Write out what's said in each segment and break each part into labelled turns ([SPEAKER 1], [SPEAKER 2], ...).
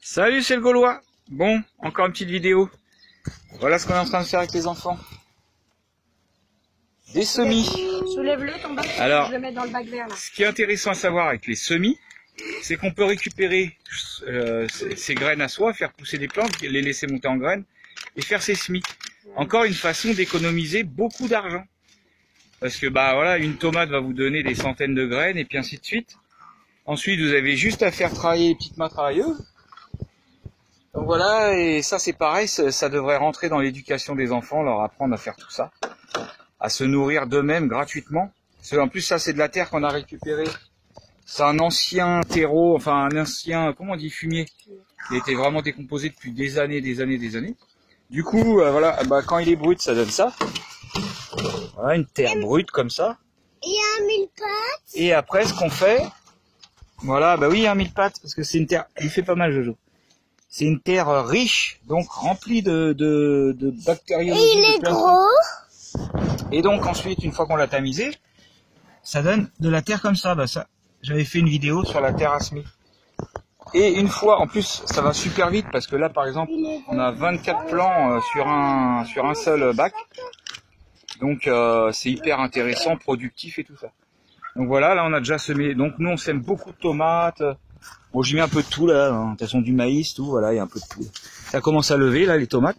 [SPEAKER 1] Salut, c'est le Gaulois. Bon, encore une petite vidéo. Voilà ce qu'on est en train de faire avec les enfants. Des semis.
[SPEAKER 2] Soulève-le, ton bac,
[SPEAKER 1] Alors,
[SPEAKER 2] je le mets dans le bac vert là.
[SPEAKER 1] Ce qui est intéressant à savoir avec les semis, c'est qu'on peut récupérer ces graines à soi, faire pousser des plantes, les laisser monter en graines et faire ces semis. Encore une façon d'économiser beaucoup d'argent. Parce que bah voilà, une tomate va vous donner des centaines de graines et puis ainsi de suite. Ensuite, vous avez juste à faire travailler les petites mains travailleuses. Donc voilà, et ça c'est pareil, ça devrait rentrer dans l'éducation des enfants, leur apprendre à faire tout ça, à se nourrir d'eux-mêmes gratuitement. Parce que en plus ça c'est de la terre qu'on a récupérée. C'est un ancien terreau, enfin un ancien, comment on dit, fumier, qui a été vraiment décomposé depuis des années. Du coup, voilà, quand il est brut, ça donne ça. Voilà, une terre brute comme ça.
[SPEAKER 3] Il y a un mille-pattes.
[SPEAKER 1] Et après, ce qu'on fait, voilà, bah oui, il y a un mille-pattes, parce que c'est une terre, il fait pas mal, Jojo. C'est une terre riche, donc remplie de bactériologie.
[SPEAKER 3] Et il est gros.
[SPEAKER 1] Et donc ensuite, une fois qu'on l'a tamisé, ça donne de la terre comme ça. Bah ça, j'avais fait une vidéo sur la terre à semis. Et une fois, en plus, ça va super vite parce que là, par exemple, on a 24 plants sur un seul bac. Donc c'est hyper intéressant, productif et tout ça. Donc voilà, là on a déjà semé. Donc nous on sème beaucoup de tomates. Bon, j'ai mis un peu de tout là, hein. De toute façon du maïs, tout, voilà, il y a un peu de tout. Ça commence à lever là les tomates.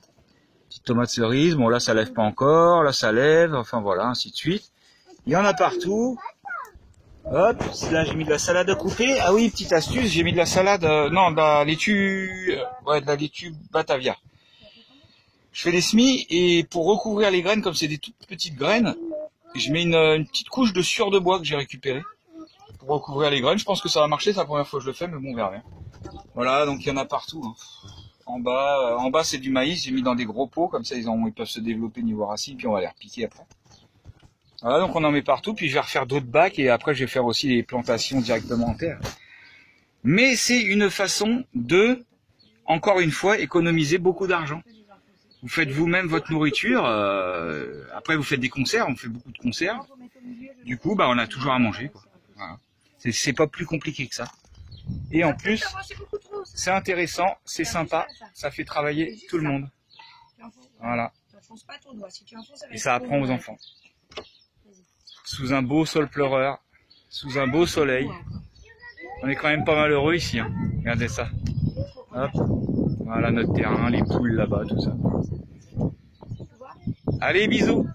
[SPEAKER 1] Petites tomates cerises, bon là ça lève pas encore, là ça lève, enfin voilà, ainsi de suite. Il y en a partout. Hop, là j'ai mis de la salade à couper. Ah oui, petite astuce, j'ai mis de la salade, non, de la laitue, ouais, de la laitue Batavia. Je fais des semis et pour recouvrir les graines, comme c'est des toutes petites graines, je mets une petite couche de sueur de bois que j'ai récupérée pour recouvrir les graines. Je pense que ça va marcher, c'est la première fois que je le fais, mais bon, on verra bien. Voilà, donc il y en a partout. Hein. En bas c'est du maïs, j'ai mis dans des gros pots, comme ça ils peuvent se développer niveau racine, puis on va les repiquer après. Voilà, donc on en met partout, puis je vais refaire d'autres bacs et après je vais faire aussi les plantations directement en terre. Mais c'est une façon de, encore une fois, économiser beaucoup d'argent. Vous faites vous-même votre nourriture, après vous faites des conserves, on fait beaucoup de conserves. Du coup, bah on a toujours à manger, quoi. Voilà. C'est pas plus compliqué que ça. Et en plus, c'est intéressant, c'est sympa, ça fait travailler tout le monde. Voilà. Et ça apprend aux enfants. Sous un beau sol pleureur, sous un beau soleil. On est quand même pas malheureux ici, hein. Regardez ça. Hop. Voilà notre terrain, les poules là-bas, tout ça. Allez, bisous!